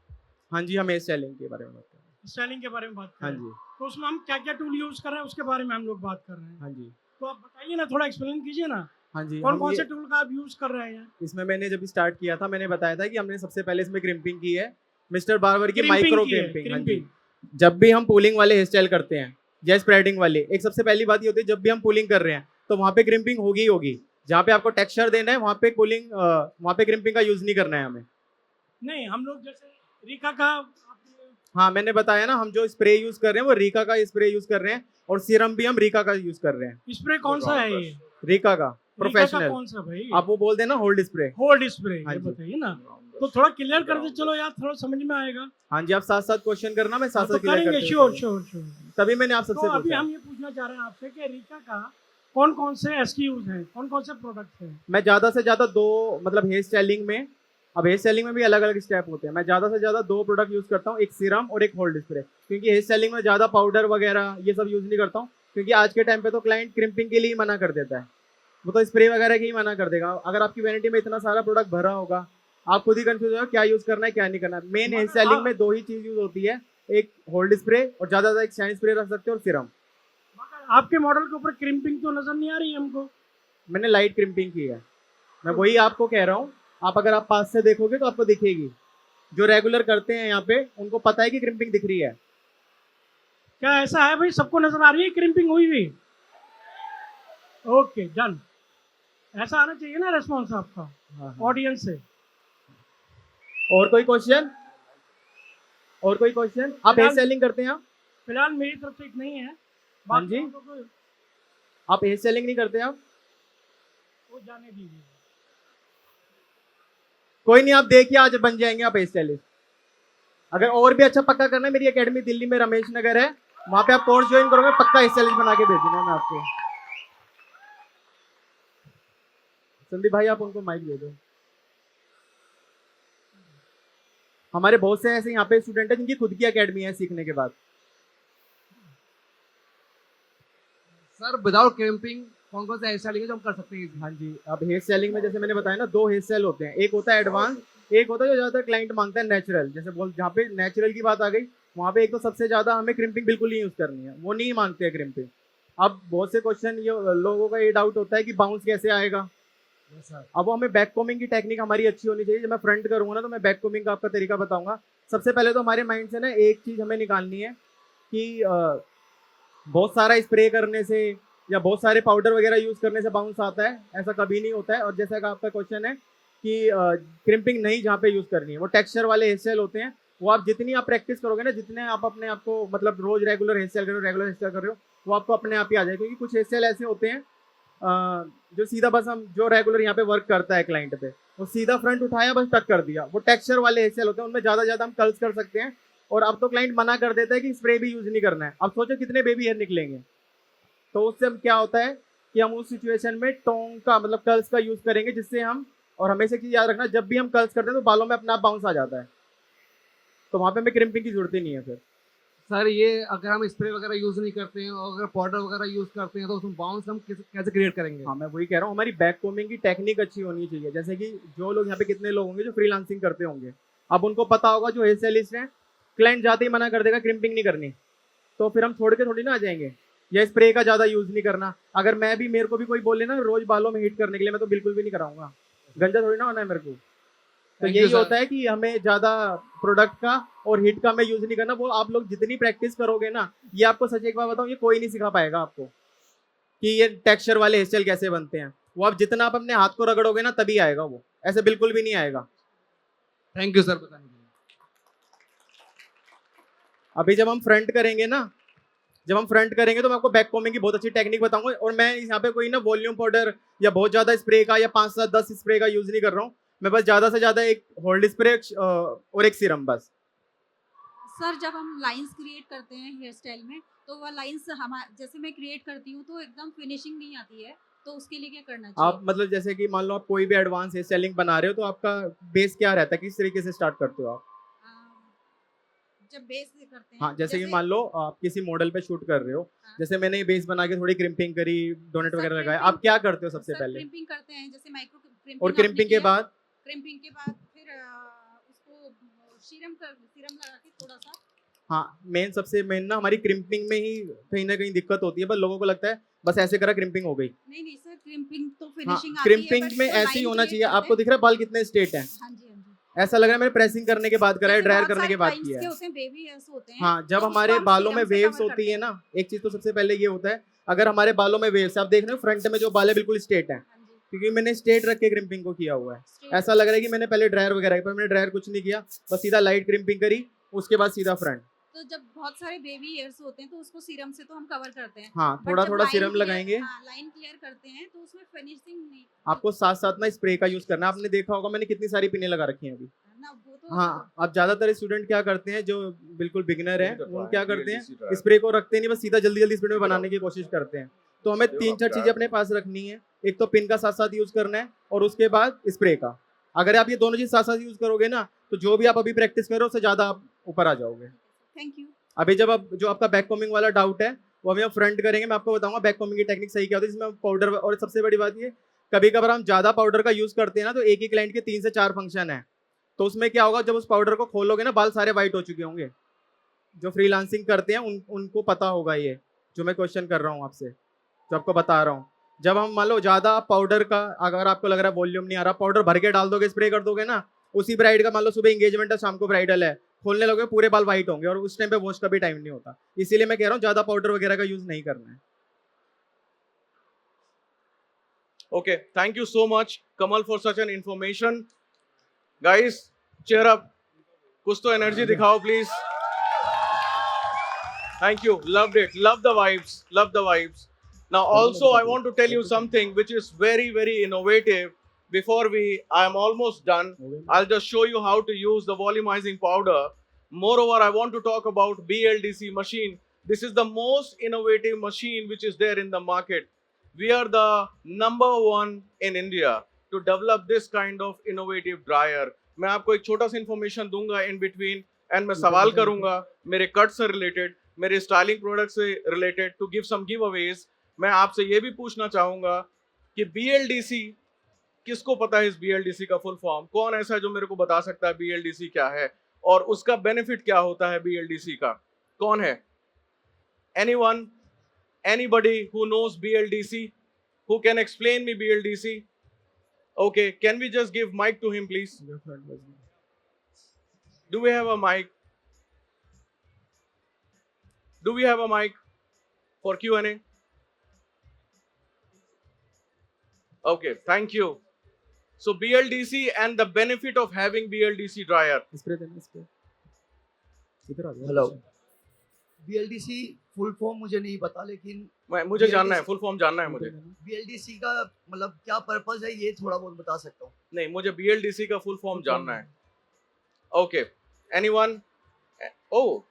Speaker 2: हाँ जी, हम हेयर स्टाइलिंग के बारे में बात कर रहे हैं.
Speaker 4: स्टाइलिंग के बारे में बात कर
Speaker 2: हाँ
Speaker 4: रहे हैं.
Speaker 2: जी.
Speaker 4: तो उसमें हम क्या क्या टूल यूज कर रहे हैं उसके बारे में हम लोग बात कर रहे हैं.
Speaker 2: हाँ जी.
Speaker 4: तो आप बताइए ना, थोड़ा एक्सप्लेन कीजिए ना,
Speaker 2: हाँ जी.
Speaker 4: कौन कौन से टूल का आप यूज कर रहे हैं.
Speaker 2: इसमें मैंने जब स्टार्ट किया था मैंने बताया था कि हमने सबसे पहले इसमें क्रिम्पिंग की है, मिस्टर बार्बर की
Speaker 4: Crimping
Speaker 2: माइक्रो
Speaker 4: की है,
Speaker 2: क्रिम्पिंग. हाँ जी.
Speaker 4: crimping.
Speaker 2: जब भी हम पुलिंग वाले हेयर स्टाइल करते हैं या स्प्रेडिंग वाले, एक सबसे पहली बात ये होती है जब भी हम पुलिंग कर रहे हैं तो वहाँ पे क्रिम्पिंग होगी होगी. जहाँ पे आपको टेक्सचर देना है वहाँ पे पुलिंग, वहाँ पे क्रिम्पिंग का यूज नहीं करना है हमें.
Speaker 4: नहीं, हम लोग जैसे रीका का,
Speaker 2: हाँ मैंने बताया ना, हम जो स्प्रे यूज कर रहे हैं वो रीका का स्प्रे यूज कर रहे हैं, और सीरम भी हम रीका का यूज कर रहे हैं.
Speaker 4: स्प्रे कौन सा है ये?
Speaker 2: रीका का
Speaker 4: रीका का
Speaker 2: प्रोफेशनल.
Speaker 4: कौन सा भाई?
Speaker 2: आप वो बोल देना होल्ड स्प्रे.
Speaker 4: Hold spray.
Speaker 2: हाँ
Speaker 4: ये
Speaker 2: जी.
Speaker 4: बताइए ना, तो थोड़ा क्लियर कर दे. चलो यार, थोड़ा समझ में आएगा.
Speaker 2: हाँ जी, आप साथ साथ क्वेश्चन करना, मैं साथ
Speaker 4: तो
Speaker 2: साथ क्लियर
Speaker 4: करेंगे.
Speaker 2: करते
Speaker 4: श्योर
Speaker 2: हुए.
Speaker 4: Sure sure.
Speaker 2: तभी मैंने आप
Speaker 4: तो
Speaker 2: सबसे
Speaker 4: अभी
Speaker 2: पूछा.
Speaker 4: हम ये पूछना चाह रहे हैं आपसे कि रीका का कौन कौन से एसक्यूज हैं, कौन कौन से प्रोडक्ट्स हैं.
Speaker 2: मैं ज्यादा से ज्यादा दो, मतलब हेयर स्टाइलिंग में, अब हेयर स्टाइलिंग में भी अलग अलग स्टेप होते हैं. मैं ज्यादा से ज्यादा दो प्रोडक्ट यूज करता हूँ, एक सीरम और एक होल्ड स्प्रे. क्योंकि हेयर स्टाइलिंग में ज्यादा पाउडर वगैरह ये सब यूज नहीं करता हूँ, क्योंकि आज के टाइम पे तो क्लाइंट क्रिम्पिंग के लिए ही मना कर देता है, वो तो स्प्रे वगैरह की ही मना कर देगा. अगर आपकी वैनिटी में इतना सारा प्रोडक्ट भरा होगा, आप खुद ही कंफ्यूज होगा क्या यूज करना है क्या नहीं करना है. मेन हेयर स्टाइलिंग में दो ही चीज यूज होती है, एक होल्ड स्प्रे और ज्यादा ज्यादा एक शाइन स्प्रे रख सकते हैं, और सीरम.
Speaker 4: आपके मॉडल के ऊपर क्रिम्पिंग तो नजर नहीं आ रही है हमको.
Speaker 2: मैंने लाइट क्रिम्पिंग की है, मैं वही आपको कह रहा हूँ. आप अगर आप पास से देखोगे तो आपको दिखेगी. जो रेगुलर करते हैं यहाँ पे उनको पता है कि क्रिम्पिंग दिख रही है.
Speaker 4: क्या ऐसा है भाई, सबको नजर आ रही है क्रिम्पिंग हुई हुई? Okay, done. ऐसा आना चाहिए ना रेस्पॉन्स आपका ऑडियंस से.
Speaker 2: और कोई क्वेश्चन? और कोई क्वेश्चन? आप हेयर स्टाइलिंग करते हैं? आप
Speaker 4: फिलहाल मेरी तरफ से इतना ही है.
Speaker 2: हाँ जी. आप हेयर स्टाइलिंग नहीं करते? आप
Speaker 4: वो जाने दीजिए.
Speaker 2: कोई नहीं, आप देखिए आज बन जाएंगे आप हेयर स्टाइलिस्ट. अगर और भी अच्छा पक्का करना है, मेरी एकेडमी दिल्ली में रमेश नगर है, वहां पे आप कोर्स ज्वाइन करोगे, पक्का हेयर स्टाइलिस्ट बना के भेजूंगा मैं आपको. संदीप भाई आप उनको माइक दे दो. हमारे बहुत से ऐसे यहाँ पे स्टूडेंट हैं जिनकी खुद की एकेडमी है सीखने के बाद।
Speaker 5: सर विदाउट क्रिम्पिंग कौन कौन सा हेयर स्टाइलिंग है जो हम कर सकते हैं?
Speaker 2: हाँ जी, अब हेयर स्टाइलिंग में जैसे मैंने बताया ना, 2 हेयर स्टाइल होते हैं, एक होता है एडवांस, एक होता है जो ज़्यादातर क्लाइंट मांगता है नेचुरल। जैसे बोल जहाँ पे नेचुरल की बात आ गई, वहाँ पे एक तो सबसे ज़्यादा हमें क्रिम्पिंग बिल्कुल नहीं यूज़ करनी है, वो नहीं मांगते हैं क्रिम्पिंग। अब बहुत से क्वेश्चन ये लोगों का ये डाउट होता है कि बाउंस कैसे आएगा। अब वो हमें बैक कोमिंग की टेक्निक हमारी अच्छी होनी चाहिए। जब मैं फ्रंट करूँगा ना तो मैं बैक कोमिंग का आपका तरीका बताऊंगा। सबसे पहले तो हमारे माइंड से ना एक चीज़ हमें निकालनी है कि बहुत सारा स्प्रे करने से या बहुत सारे पाउडर वगैरह यूज़ करने से बाउंस आता है, ऐसा कभी नहीं होता है। और जैसा कि आपका क्वेश्चन है कि क्रिम्पिंग नहीं जहाँ पे यूज़ करनी है, वो टेक्सचर वाले हेयर स्टाइल होते हैं, वो आप जितनी आप प्रैक्टिस करोगे ना, जितने आप अपने आप को मतलब रोज रेगुलर हेयर स्टाइल कर रहे हो, रेगुलर हेयर स्टाइल कर रहे हो, वो आपको अपने आप ही आ जाएगा। क्योंकि कुछ हेयर स्टाइल ऐसे होते हैं जो सीधा बस हम जो रेगुलर यहाँ पे वर्क करता है क्लाइंट पे, वो सीधा फ्रंट उठाया बस टक कर दिया, वो टेक्सचर वाले हेयर स्टाइल होते हैं, उनमें ज़्यादा हम कर्ल्स कर सकते हैं। और अब तो क्लाइंट मना कर देता है कि स्प्रे भी यूज़ नहीं करना है। अब सोचो कितने बेबी हेयर निकलेंगे। तो उससे हम क्या होता है कि हम उस सिचुएशन में टोंग का मतलब कर्ल्स का यूज़ करेंगे, जिससे हम, और हमेशा एक चीज़ याद रखना, जब भी हम कर्ल्स करते हैं तो बालों में अपना आप बाउंस आ जाता है, तो वहाँ पे हमें क्रिम्पिंग की जरूरत ही नहीं है फिर।
Speaker 5: सर ये अगर हम स्प्रे वगैरह यूज नहीं करते हैं और अगर पाउडर वगैरह यूज करते हैं तो उसमें बाउंस हम कैसे क्रिएट करेंगे?
Speaker 2: हाँ, मैं वही कह रहा हूँ, हमारी बैक कोमिंग की टेक्निक अच्छी होनी चाहिए। जैसे कि जो लोग यहाँ पे कितने लोग होंगे जो फ्रीलांसिंग करते होंगे, अब उनको पता होगा जो हेयर स्टाइलिस्ट हैं, क्लाइंट जाते ही मना कर देगा क्रिम्पिंग नहीं करनी, तो फिर हम छोड़ के थोड़ी ना आ जाएंगे। या स्प्रे का ज़्यादा यूज़ नहीं करना, अगर मैं भी, मेरे को भी कोई बोले ना रोज बालों में हीट करने के लिए, मैं तो बिल्कुल भी नहीं कराऊंगा, गंजा थोड़ी ना होना है मेरे को। तो
Speaker 5: Thank you,
Speaker 2: यही
Speaker 5: sir.
Speaker 2: होता है कि हमें ज़्यादा प्रोडक्ट का और हीट का हमें यूज़ नहीं करना। वो आप लोग जितनी प्रैक्टिस करोगे ना, ये आपको सच एक बात बताऊँ, ये कोई नहीं सिखा पाएगा आपको कि ये टेक्सचर वाले हेयर स्टाइल कैसे बनते हैं। वो आप जितना आप अपने हाथ को रगड़ोगे ना तभी आएगा, वो ऐसे बिल्कुल भी नहीं आएगा।
Speaker 5: थैंक यू सर बताने के लिए।
Speaker 2: अभी जब हम फ्रंट करेंगे तो मैं आपको बैक कोमिंग की बहुत अच्छी टेक्निक बताऊंगा। और मैं यहाँ पे कोई ना वॉल्यूम पाउडर या बहुत ज़्यादा स्प्रे का या 5 से 10 स्प्रे का यूज़ नहीं कर रहा हूँ। मैं बस ज़्यादा से ज़्यादा एक होल्ड स्प्रे और एक सीरम बस।
Speaker 6: सर जब हम लाइंस क्रिएट करते हैं हेयर स्टाइल में, तो वह लाइंस जैसे मैं क्रिएट करती हूँ तो एकदम फिनिशिंग नहीं आती है, तो उसके लिए क्या करना चाहिए?
Speaker 2: आप मतलब जैसे कि मान लो आप कोई भी एडवांस हेयर स्टाइलिंग बना रहे हो, तो आपका बेस क्या रहता है, किस तरीके से स्टार्ट करते हो आप?
Speaker 6: जब बेस करते हैं,
Speaker 2: हाँ, जैसे कि मान लो आप किसी मॉडल पे शूट कर रहे हो,
Speaker 6: हाँ।
Speaker 2: जैसे मैंने ये बेस बना के थोड़ी क्रिम्पिंग करी, डोनेट
Speaker 6: सर,
Speaker 2: वगैरह लगाया,
Speaker 6: crimping-
Speaker 2: आप क्या करते हो सबसे
Speaker 6: सर,
Speaker 2: पहले?
Speaker 6: क्रिम्पिंग करते हैं, जैसे माइक्रो क्रिम्पिंग।
Speaker 2: और क्रिम्पिंग के बाद?
Speaker 6: क्रिम्पिंग के बाद फिर उसको सीरम लगा के थोड़ा सा।
Speaker 2: हाँ, सबसे मेन ना हमारी क्रिम्पिंग में ही कहीं ना कहीं दिक्कत होती है, बस लोगों को लगता है बस ऐसे करा क्रिम्पिंग हो गई।
Speaker 6: नहीं सर, क्रिम्पिंग तो
Speaker 2: हाँ,
Speaker 6: फिनिशिंग आती है,
Speaker 2: क्रिम्पिंग
Speaker 6: but
Speaker 2: में
Speaker 6: जो
Speaker 2: ऐसे ही
Speaker 6: line
Speaker 2: होना
Speaker 6: create
Speaker 2: चाहिए।
Speaker 6: करते
Speaker 2: आपको
Speaker 6: हैं-
Speaker 2: दिख रहा है बाल कितने स्ट्रेट हैं?
Speaker 6: हाँ जी, हाँ जी।
Speaker 2: ऐसा लग रहा है मैंने प्रेसिंग करने के बाद करा है,
Speaker 6: जैसे
Speaker 2: ड्रायर
Speaker 6: बहुत
Speaker 2: करने के
Speaker 6: सारे
Speaker 2: बाद
Speaker 6: clients
Speaker 2: किया
Speaker 6: के
Speaker 2: है।
Speaker 6: होते हैं, baby hairs होते हैं,
Speaker 2: हाँ, जब
Speaker 6: तो
Speaker 2: हमारे
Speaker 6: उसको हम
Speaker 2: बालों में
Speaker 6: सीरम से
Speaker 2: वेव्स
Speaker 6: cover
Speaker 2: होती
Speaker 6: करते
Speaker 2: है
Speaker 6: हैं।
Speaker 2: ना, एक चीज तो सबसे पहले ये होता है, अगर हमारे बालों में वेव्स, आप देख रहे हो फ्रंट में जो बाल है बिल्कुल स्ट्रेट है,
Speaker 6: हाँ जी,
Speaker 2: क्योंकि मैंने स्ट्रेट रख के क्रिम्पिंग को किया हुआ है।
Speaker 6: straight।
Speaker 2: ऐसा लग रहा है कि मैंने पहले ड्रायर वगैरह, पर मैंने ड्रायर कुछ नहीं किया, बस सीधा लाइट क्रिम्पिंग करी, उसके बाद सीधा फ्रंट।
Speaker 6: तो जब बहुत सारे बेबी हेयर्स होते हैं तो उसको सीरम से तो हम कवर करते हैं।
Speaker 2: हाँ,
Speaker 6: But
Speaker 2: थोड़ा
Speaker 6: जब
Speaker 2: थोड़ा
Speaker 6: line
Speaker 2: सीरम
Speaker 6: clear-
Speaker 2: लगाएंगे।
Speaker 6: हाँ, लाइन क्लियर करते हैं तो उसमें फिनिशिंग नहीं
Speaker 2: आपको साथ साथ ना स्प्रे का यूज करना है। आपने देखा होगा मैंने कितनी सारी पिने लगा रखी हैं अभी।
Speaker 6: ना, वो तो
Speaker 2: हाँ, अब ज्यादातर स्टूडेंट क्या करते हैं जो बिल्कुल बिगिनर है, वो क्या करते हैं,
Speaker 3: BLDC
Speaker 2: स्प्रे को रखते नहीं, बस सीधा जल्दी स्प्रे में बनाने की कोशिश करते हैं। तो हमें
Speaker 3: देखो,
Speaker 2: 3-4
Speaker 3: आप
Speaker 2: चीजें
Speaker 3: क्या
Speaker 2: अपने पास रखनी है। एक तो पिन का साथ साथ यूज करना है और उसके बाद स्प्रे का। अगर आप ये दोनों चीज साथ साथ यूज करोगे ना, तो जो भी आप अभी प्रैक्टिस करो उससे ज्यादा आप ऊपर आ जाओगे।
Speaker 6: Thank you.
Speaker 2: अभी जब आप जो आपका बैक कॉमिंग वाला डाउट है वो अभी हम फ्रंट करेंगे, मैं आपको बताऊंगा बैक कॉमिंग की टेक्निक सही क्या होती है, जिसमें पाउडर, और सबसे बड़ी बात ये, कभी कभार हम ज्यादा पाउडर का यूज करते हैं ना, तो एक ही क्लाइंट के 3 से 4 फंक्शन है, तो उसमें क्या होगा, जब उस पाउडर को खोलोगे ना बाल सारे वाइट हो चुके होंगे। जो फ्रीलांसिंग करते हैं उनको पता होगा ये जो मैं क्वेश्चन कर रहा हूँ आपसे, जो आपको बता रहा हूँ। जब हम मान लो ज्यादा पाउडर का, अगर आपको लग रहा है वॉल्यूम नहीं आ रहा, पाउडर भर के डाल दोगे, स्प्रे कर दोगे ना, उसी ब्राइड का मान लो सुबह एंगेजमेंट है, शाम को ब्राइडल है, खोलने लोगे पूरे बाल वाइट होंगे, और उस टाइम पे वॉश का भी टाइम नहीं होता। इसीलिए मैं कह रहा हूँ ज्यादा पाउडर वगैरह का यूज नहीं करना है।
Speaker 3: Okay, thank you so much, Kamal, for such an information. Guys, cheer up. कुछ तो energy दिखाओ, please. Thank you. Loved it. Love the vibes. Love the vibes. Now, also, I want to tell you something which is very, very innovative. Before I am almost done. I'll just show you how to use the volumizing powder. Moreover, I want to talk about BLDC machine. This is the most innovative machine which is there in the market. We are the #1 in India to develop this kind of innovative dryer. मैं आपको एक छोटा सा इंफॉर्मेशन दूंगा इन बिटवीन एंड मैं सवाल करूंगा मेरे कट से रिलेटेड, मेरे स्टाइलिंग प्रोडक्ट से related, to give some giveaways. मैं आपसे ये भी पूछना चाहूंगा कि BLDC, किसको पता है इस BLDC का फुल फॉर्म? कौन ऐसा है जो मेरे को बता सकता है BLDC क्या है और उसका बेनिफिट क्या होता है BLDC का? कौन है? Anyone? Anybody who knows BLDC? Who can explain me BLDC? Okay, can we just give mic to him, please? Do we have a mic? Do we have a mic for Q&A? Okay, thank you. So BLDC and the benefit of having BLDC dryer.
Speaker 7: Hello BLDC full form मुझे नहीं पता, लेकिन
Speaker 3: मुझे जानना है, फुल फॉर्म जानना है मुझे।
Speaker 7: BLDC का मतलब क्या पर्पस है ये थोड़ा बहुत बता सकता हूँ।
Speaker 3: नहीं, मुझे BLDC का फुल फॉर्म जानना है। Okay, anyone? Oh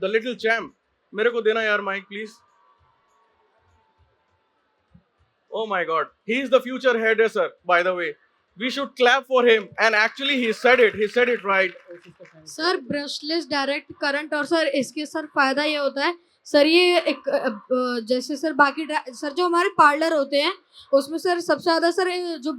Speaker 3: the little champ, मेरे को देना यार mic please. Oh my God, he is the future hairdresser, by the way. We should clap for him. And actually he said it right.
Speaker 8: Sir brushless direct current, और सर इसके सर फायदा ये होता है सर, ये एक जैसे सर बाकी सर जो हमारे पार्लर होते हैं उसमें सर सबसे ज़्यादा सर जो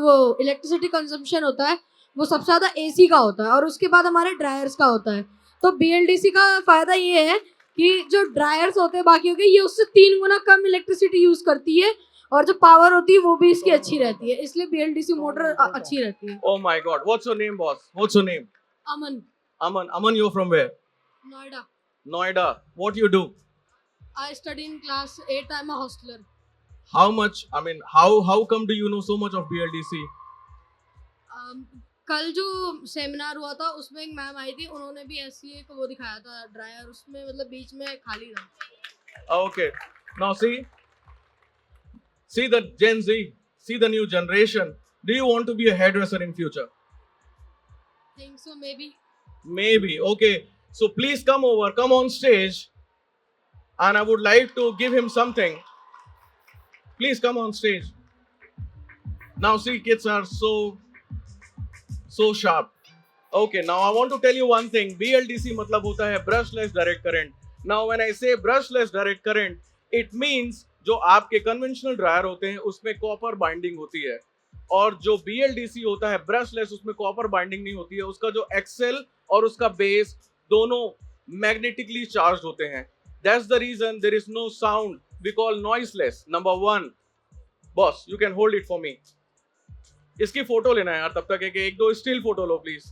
Speaker 8: वो इलेक्ट्रिसिटी कंजम्पशन होता है वो सबसे ज़्यादा AC का होता है, और उसके बाद हमारे ड्रायर्स का होता है। तो BLDC का फ़ायदा ये है कि जो ड्रायर्स होते हैं बाकी के, ये उससे 3 गुना कम इलेक्ट्रिसिटी यूज़ करती है, और जो पावर होती है वो भी इसकी अच्छी रहती है, इसलिए BLDC मोटर अच्छी रहती है।
Speaker 3: Oh my God, what's your name, boss? What's your name?
Speaker 8: Aman.
Speaker 3: Aman, you're from where?
Speaker 8: Noida.
Speaker 3: Noida. What do you do?
Speaker 8: I study in class 8. I'm a hostler.
Speaker 3: How much? I mean, how come do you know so much of BLDC?
Speaker 8: कल जो सेमिनार हुआ था उसमें एक मैम आई थी, उन्होंने भी ऐसी एक वो दिखाया था ड्रायर, उसमें मतलब बीच में खाली था।
Speaker 3: Okay. Now see the Gen Z, see the new generation. Do you want to be a hairdresser in future?
Speaker 8: Think so, maybe.
Speaker 3: Maybe. Okay. So please come on stage, and I would like to give him something. Please come on stage. Now see, kids are so sharp. Okay, now I want to tell you one thing. BLDC मतलब होता है brushless direct current. Now when I say brushless direct current, it means जो आपके कन्वेंशनल ड्रायर होते हैं उसमें कॉपर बाइंडिंग होती है, और जो BLDC होता है ब्रशलेस उसमें कॉपर बाइंडिंग नहीं होती है। उसका जो एक्सेल और उसका बेस दोनों मैग्नेटिकली चार्ज होते हैं। That's the reason there is no sound, we call noiseless. Number 1, boss you can hold it for me. इसकी फोटो लेना है यार, तब तक है कि एक दो still photo low please.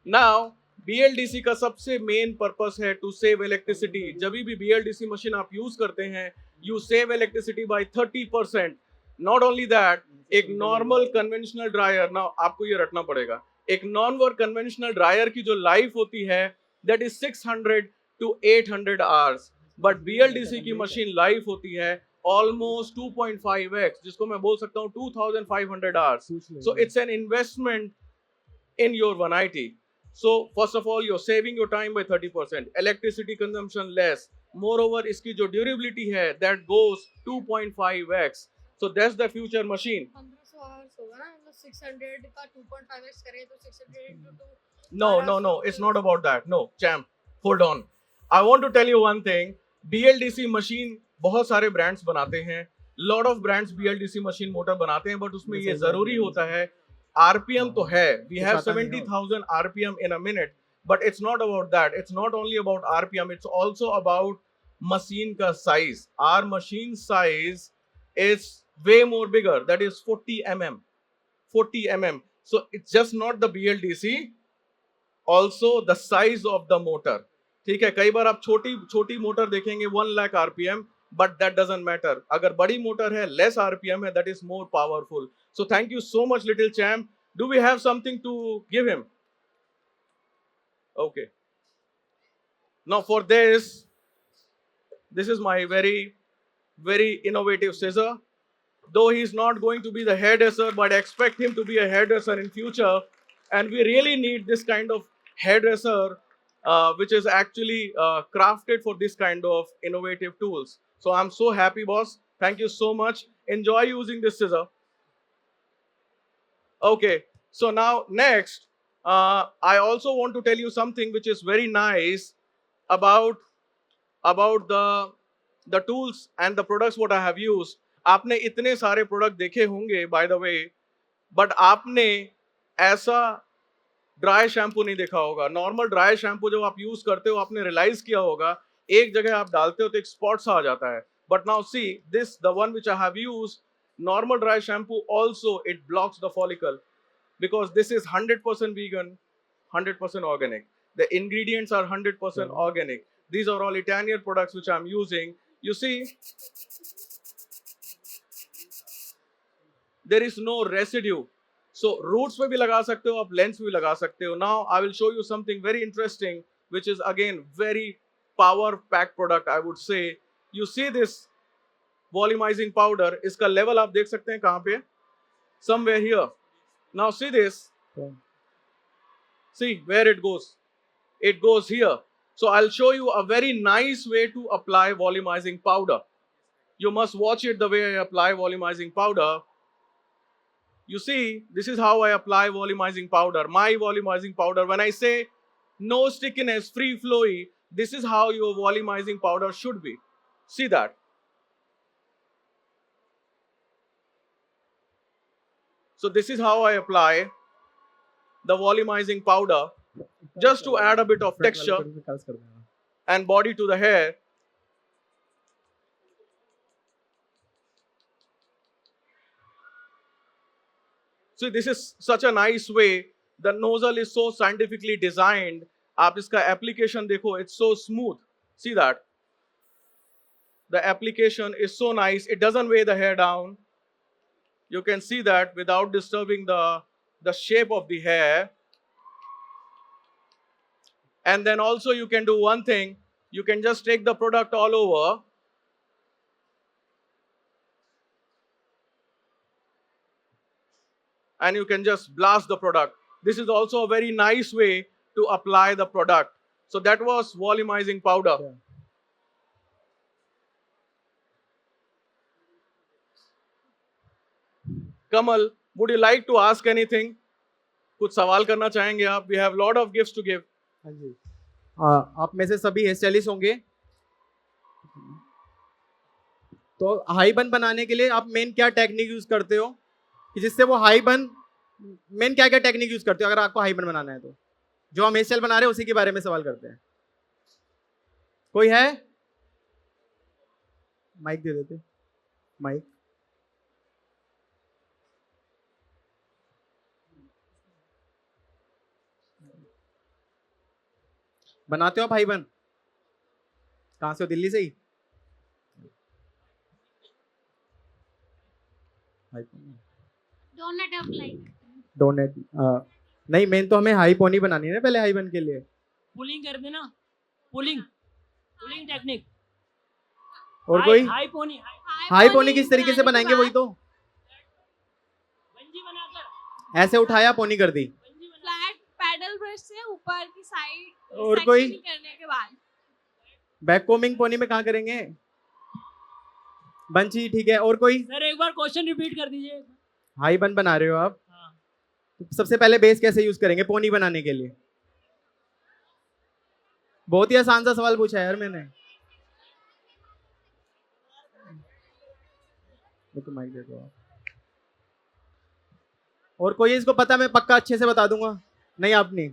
Speaker 3: Now BLDC का सबसे मेन पर्पस है टू सेव इलेक्ट्रिसिटी। जब भी BLDC मशीन आप यूज करते हैं you save electricity by 30%. Not only that, एक नॉर्मल कन्वेंशनल ड्रायर, ना आपको ये रटना पड़ेगा, एक नॉन कन्वेंशनल ड्रायर की जो लाइफ होती है that is 600 to 800 hours, but BLDC की मशीन लाइफ होती है almost 2.5x, जिसको मैं बोल सकता हूँ 2500 hours. So it's an investment in your vanity. So first of all, you're saving your time by 30%, electricity consumption less. Moreover, इसकी जो durability है that goes 2.5x. So that's the future machine.
Speaker 8: 1500 hours होगा ना, मतलब 600 का 2.5x करें तो 600 into 2।
Speaker 3: No, it's not about that. No, champ, hold on. I want to tell you one thing. BLDC machine बहुत सारे brands बनाते हैं. Lot of brands BLDC machine motor बनाते हैं, but उसमें ये जरूरी होता है RPM तो है. We have 70,000 RPM in a minute. But it's not about that. It's not only about RPM. It's also about machine ka size. Our machine size is way more bigger. That is 40 mm. 40 mm. So it's just not the BLDC. Also the size of the motor. ठीक है, कई बार आप छोटी मोटर देखेंगे 1 lakh RPM, but that doesn't matter. अगर बड़ी मोटर है, less RPM है, that is more powerful. So thank you so much, little champ. Do we have something to give him? Okay. Now for this is my very, very innovative scissor. Though he's not going to be the hairdresser, but I expect him to be a hairdresser in future. And we really need this kind of hairdresser, which is actually crafted for this kind of innovative tools. So I'm so happy, boss. Thank you so much. Enjoy using this scissor. Okay, so now next, I also want to tell you something which is very nice about the tools and the products what I have used. आपने इतने सारे प्रोडक्ट देखे होंगे by the way, बट आपने ऐसा ड्राई शैम्पू नहीं देखा होगा. नॉर्मल ड्राई शैम्पू जब आप यूज करते हो आपने रियलाइज किया होगा एक जगह आप डालते हो तो एक स्पॉट सा आ जाता है. But now see this the one which I have used, normal dry shampoo also it blocks the follicle because this is 100% vegan, 100% organic. The ingredients are 100% organic. These are all Italian products which I'm using. You see, there is no residue. So roots पे भी लगा सकते हो आप, lens पे भी लगा सकते हो. Now I will show you something very interesting which is again very power packed product I would say. You see this volumizing powder, इसका level आप देख सकते हैं कहाँ पे? Somewhere here. Now see this. See where it goes. It goes here. So I'll show you a very nice way to apply volumizing powder. You must watch it the way I apply volumizing powder. You see, this is how I apply volumizing powder. My volumizing powder, when I say no stickiness, free flowy, this is how your volumizing powder should be. See that? So this is how I apply the volumizing powder just to add a bit of texture and body to the hair. So this is such a nice way. The nozzle is so scientifically designed. आप इसका application देखो, it's so smooth. See that? The application is so nice. It doesn't weigh the hair down. You can see that without disturbing the shape of the hair. And then also you can do one thing. You can just take the product all over. And you can just blast the product. This is also a very nice way to apply the product. So that was volumizing powder.
Speaker 2: Yeah.
Speaker 3: Kamal, would you like to ask anything? कुछ सवाल करना चाहेंगे आप? We have lot of gifts to give.
Speaker 2: हाँ जी. आप में से सभी हेयर स्टाइलिस्ट होंगे. तो हाई बन बनाने के लिए आप मेन क्या टेक्निक यूज करते हो कि जिससे वो हाई बन, मेन क्या क्या टेक्निक यूज करते हो अगर आपको हाई बन बनाना है? तो जो हम हेयर स्टाइल बना रहे हैं उसी के बारे में सवाल करते हैं. कोई है? माइक दे देते. माइक. बनाते हो आप हाई बन? कहाँ से हो? दिल्ली से ही?
Speaker 9: Don't apply.
Speaker 2: डोनेट नहीं, मेन तो हमें हाई पोनी बनानी है ना पहले हाई बन के लिए.
Speaker 10: पुलिंग कर देना. Pulling technique.
Speaker 2: और कोई?
Speaker 10: High pony.
Speaker 2: हाई पोनी किस तरीके से बनाएंगे वही तो.
Speaker 10: बंजी बनाकर
Speaker 2: ऐसे उठाया पोनी कर दी.
Speaker 9: फ्लैट पैडल ब्रश से ऊपर की साइड.
Speaker 2: और कोई?
Speaker 9: करने के बाद
Speaker 2: बैक कोमिंग पोनी में कहाँ करेंगे? बंची ठीक है. और कोई?
Speaker 10: सर एक बार क्वेश्चन रिपीट कर दीजिए.
Speaker 2: हाई बन बना रहे हो आप?
Speaker 10: हाँ.
Speaker 2: तो सबसे पहले बेस कैसे यूज करेंगे पोनी बनाने के लिए? बहुत ही आसान सा सवाल पूछा है यार मैंने. तो माइक दे दो आप. और कोई इसको पता? मैं पक्का अच्छे से बता दूंगा. नहीं आप नहीं.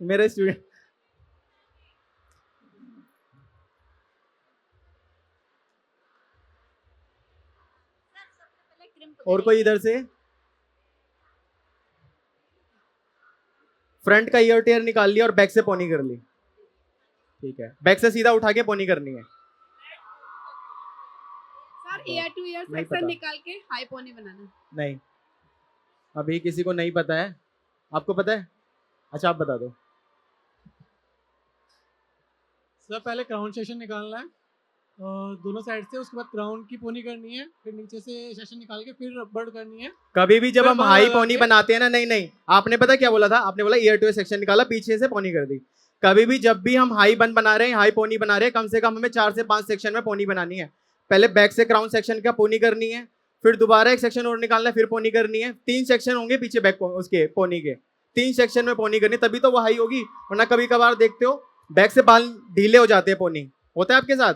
Speaker 2: मेरे स्टूडेंट. और कोई इधर से? फ्रंट का ईयर टेयर निकाल लिया और बैक से पोनी कर ली. ठीक है. बैक से सीधा उठा के पोनी करनी है.
Speaker 1: सर ईयर टू ईयर
Speaker 2: नहीं
Speaker 1: सेक्शन
Speaker 2: पता.
Speaker 1: निकाल के हाई पोनी बनाना.
Speaker 2: नहीं, अभी किसी को नहीं पता है. आपको पता है? अच्छा आप बता दो.
Speaker 11: सर पहले क्राउन सेशन निकालना है दोनों साइड से, उसके बाद क्राउन की पोनी करनी है, फिर नीचे से सेशन निकाल के फिर रबड़ करनी है.
Speaker 2: कभी भी जब
Speaker 11: फिर
Speaker 2: हम
Speaker 11: बाहर
Speaker 2: हाई
Speaker 11: लगा
Speaker 2: पोनी
Speaker 11: के-
Speaker 2: बनाते हैं ना, नहीं नहीं, आपने पता क्या बोला था? आपने बोला ईयर टू ईयर सेक्शन निकाला, पीछे से पोनी कर दी. कभी भी जब भी हम हाई बन बना रहे हैं, हाई पोनी बना रहे हैं, कम से कम हमें 4 से 5 सेक्शन में पोनी बनानी है. पहले बैक से क्राउन सेक्शन का पोनी करनी है, फिर दोबारा एक सेक्शन और निकालना है, फिर पोनी करनी है। 3 सेक्शन होंगे पीछे बैक उसके पोनी के, 3 सेक्शन में पोनी करनी, तभी तो वो हाई होगी। वरना कभी कभार देखते हो बैक से बाल ढीले हो जाते हैं, पोनी होता है आपके साथ।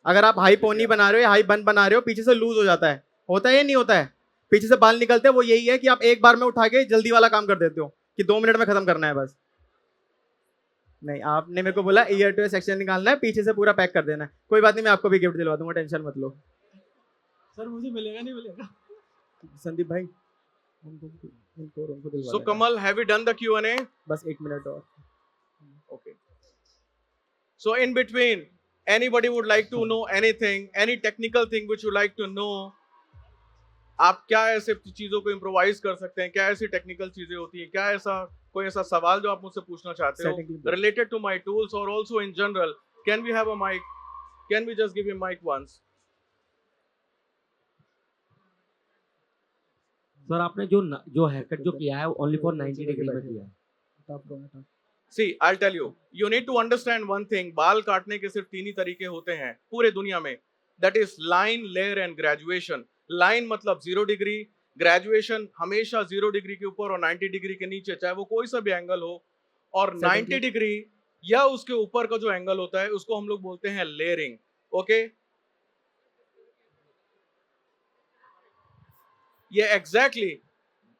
Speaker 2: अगर आप हाई पोनी बना रहे हो या हाई बन बना रहे हो, पीछे से लूज हो जाता है, होता है या नहीं होता है? पीछे से बाल निकलते हैं, वो यही है कि आप एक बार में उठा के जल्दी वाला काम कर देते हो कि 2 मिनट में खत्म करना है बस। नहीं, आपने मेरे को बोला ईयर टू सेक्शन निकालना है, पीछे से पूरा पैक कर देना है। कोई बात नहीं, मैं आपको भी गिफ्ट दिलवा दूंगा, टेंशन मत लो।
Speaker 11: सर मुझे मिलेगा नहीं मिलेगा?
Speaker 2: संदीप भाई उनको दिलवा
Speaker 3: So
Speaker 2: देना।
Speaker 3: Kamal, have you done the Q&A?
Speaker 2: बस 1 मिनट और।
Speaker 3: Okay. So in between, anybody would like to know anything, any technical thing which you like to know? आप क्या ऐसे चीजों को इम्प्रोवाइज कर सकते हैं? क्या ऐसी टेक्निकल चीजें होती हैं? क्या ऐसा कोई ऐसा सवाल जो आप मुझसे पूछना चाहते हो रिलेटेड टू माय टूल्स और also in general? Can we have a mic? Can we just give him mic once?
Speaker 12: Sir आपने जो हेयर कट जो किया है ओनली फॉर 90 डिग्री में किया है।
Speaker 3: See, I'll tell you. You need to understand one thing. बाल काटने के सिर्फ 3 ही तरीके होते हैं पूरे दुनिया में. That is line, layer and graduation. Line मतलब 0 डिग्री, graduation हमेशा 0 डिग्री के ऊपर और 90 डिग्री के नीचे, चाहे वो कोई सा भी एंगल हो। और 90 डिग्री या उसके ऊपर का जो एंगल होता है उसको हम लोग बोलते हैं लेयरिंग। ओके, ये एग्जैक्टली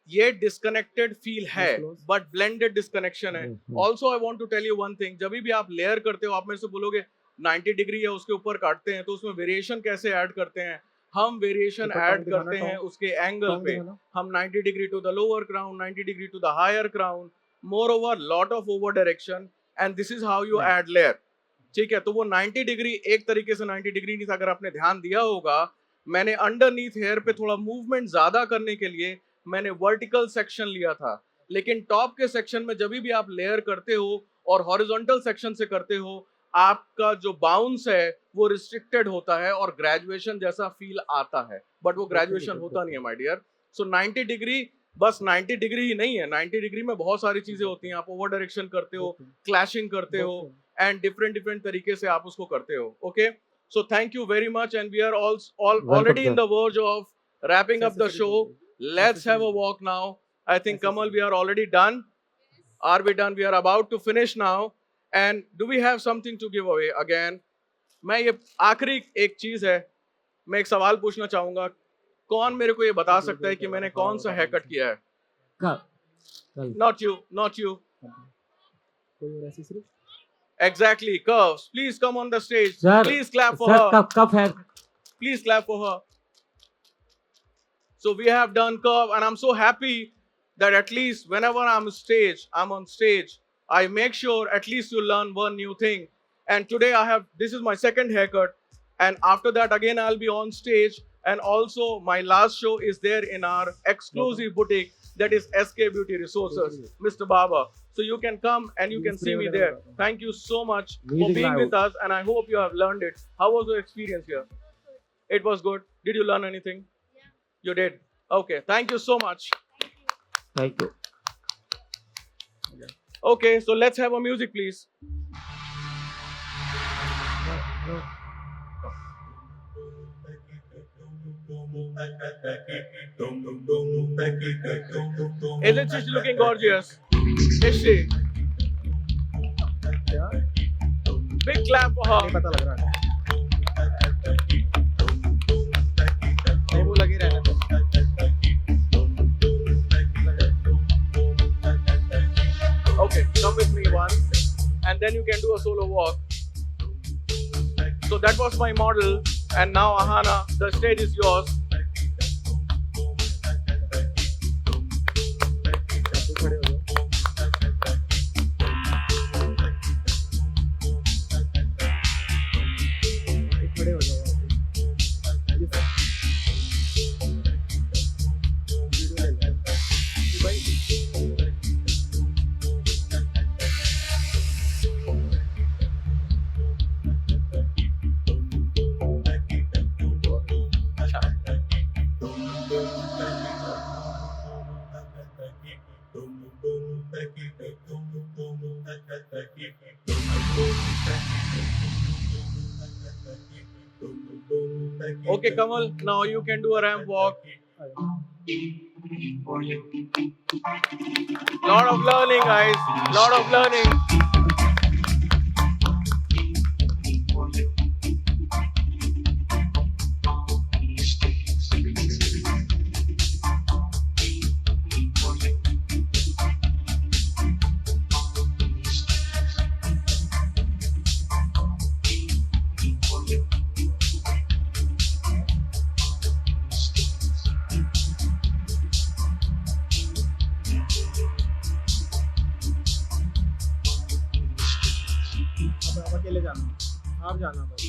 Speaker 3: ये डिस्कनेक्टेड फील है, बट ब्लेंडेड डिस्कनेक्शन है। Also I want to tell you one thing, जब भी आप लेयर करते हो, आप मेरे से बोलोगे 90 डिग्री या उसके ऊपर काटते हैं तो उसमें वेरिएशन कैसे ऐड करते हैं? हम वेरिएशन ऐड करते हैं उसके एंगल पे। हम 90 degree to the lower crown, 90 degree to the higher crown, moreover lot of over direction, and this is how you add layer. ठीक है, तो वो 90 डिग्री एक तरीके से 90 डिग्री नहीं था। अगर आपने ध्यान दिया होगा, मैंने अंडरनीथ हेयर पे थोड़ा मूवमेंट ज्यादा करने के लिए मैंने वर्टिकल सेक्शन लिया था, लेकिन टॉप के सेक्शन में जब भी आप लेयर करते हो और हॉरिजॉन्टल सेक्शन से करते हो, आपका जो बाउंस है वो रिस्ट्रिक्टेड होता है और ग्रेजुएशन जैसा फील आता है, बट वो ग्रेजुएशन होता नहीं है माय डियर। सो 90 डिग्री बस 90 डिग्री ही नहीं है, 90 डिग्री में बहुत सारी चीजें होती हैं। आप ओवर डायरेक्शन करते हो, क्लैशिंग करते हो, एंड डिफरेंट तरीके से आप उसको करते हो। Okay, so thank you very much, and we are already in the verge of wrapping up the show. Let's have a walk now. I think Kamal, we are already done. Are we done? We are about to finish now. And do we have something to give away again? मैं ये आखिरी एक चीज है, मैं एक सवाल पूछना चाहूंगा। कौन मेरे को ये बता सकता है कि मैंने कौन सा हेयर कट किया है? Not you, not you. Exactly, Curves. Please come on the stage.
Speaker 12: Sir,
Speaker 3: please clap for her.
Speaker 12: Cup hair.
Speaker 3: Please clap for her. So we have done Curve, and I'm so happy that at least whenever I'm on stage, I make sure at least you learn one new thing. And today this is my second haircut, and after that again I'll be on stage, and also my last show is there in our exclusive boutique, that is SK Beauty Resources, Mr. Baba. So you can come and you can see me there. Thank you so much for being with us, and I hope you have learned it. How was your experience here? It was good. Did you learn anything? You did. Okay, thank you so much.
Speaker 12: Thank you.
Speaker 3: Okay, so let's have a music, please. Isn't she looking gorgeous? Is she? Big clap for her.
Speaker 2: पता लग रहा है नहीं, वो लगी रहने दो।
Speaker 3: Okay, come with me once, and then you can do a solo walk. So that was my model, and now Ahana, the stage is yours. Okay, Kamal, now you can do a ramp walk. Lot of learning, guys. Lot of learning.
Speaker 2: अब अकेले जाना, आप जाना बस।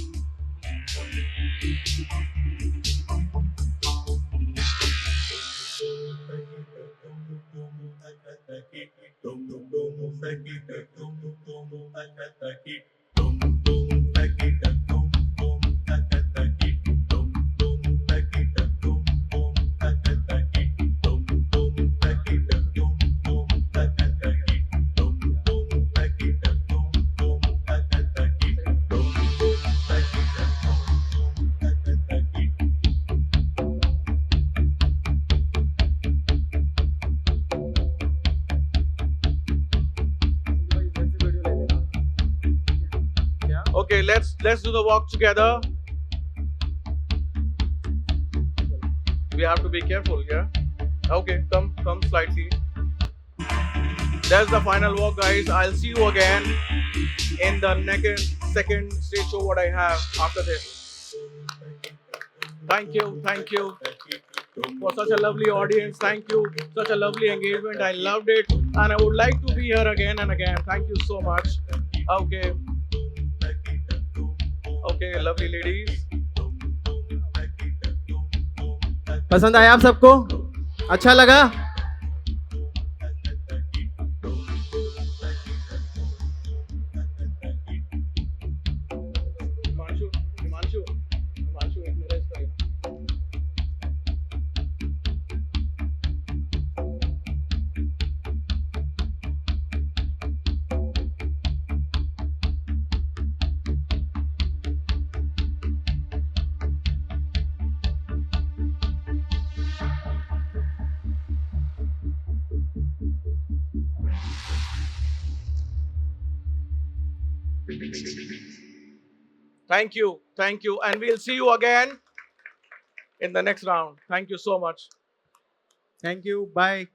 Speaker 3: Okay, let's do the walk together. We have to be careful, yeah? Okay, come slightly. That's the final walk, guys. I'll see you again in the second stage show what I have after this. Thank you for such a lovely audience. Thank you, such a lovely engagement. I loved it, and I would like to be here again and again. Thank you so much. Okay, lovely ladies.
Speaker 2: पसंद आया आप सबको? अच्छा लगा?
Speaker 3: Himanshu, एक मेरा इसका लेना। Thank you, and we'll see you again in the next round. Thank you so much.
Speaker 2: Thank you. Bye.